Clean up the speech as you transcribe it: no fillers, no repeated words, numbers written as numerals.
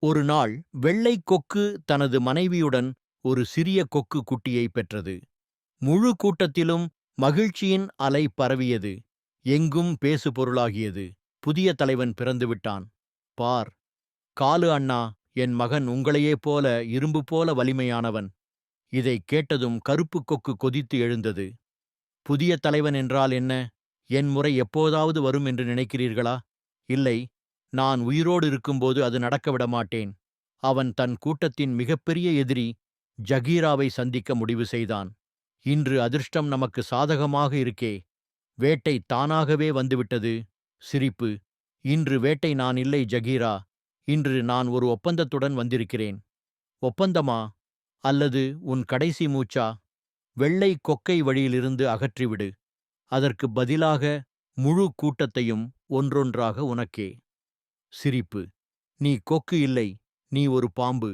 ஒரு நாள் வெள்ளைக் கொக்கு தனது மனைவியுடன் ஒரு சிறிய கொக்கு குட்டியை பெற்றது. முழு கூட்டத்திலும் மகிழ்ச்சியின் அலை பரவியது. எங்கும் பேசு பொருளாகியது. புதிய தலைவன் பிறந்துவிட்டான். பார், காலு அண்ணா, என் மகன் உங்களையே போல இரும்பு போல வலிமையானவன். இதைக் கேட்டதும் கருப்புக் கொக்கு கொதித்து எழுந்தது. புதிய தலைவன் என்றால் என்ன? என் முறை எப்போதாவது வரும் என்று நினைக்கிறீர்களா? இல்லை, நான் உயிரோடு இருக்கும்போது அது நடக்க விடமாட்டேன். அவன் தன் கூட்டத்தின் மிகப்பெரிய எதிரி ஜகீராவை சந்திக்க முடிவு செய்தான். இன்று அதிர்ஷ்டம் நமக்கு சாதகமாக இருக்கே. வேட்டை தானாகவே வந்துவிட்டது. சிரிப்பு. இன்று வேட்டை நான் இல்லை ஜகீரா. இன்று நான் ஒரு ஒப்பந்தத்துடன் வந்திருக்கிறேன். ஒப்பந்தமா? அல்லது உன் கடைசி மூச்சா? வெள்ளை கொக்கை வழியிலிருந்து அகற்றிவிடு. அதற்கு பதிலாக முழு கூட்டத்தையும் ஒன்றொன்றாக உனக்கே. சிரிப்பு. நீ கொக்கு இல்லை, நீ ஒரு பாம்பு.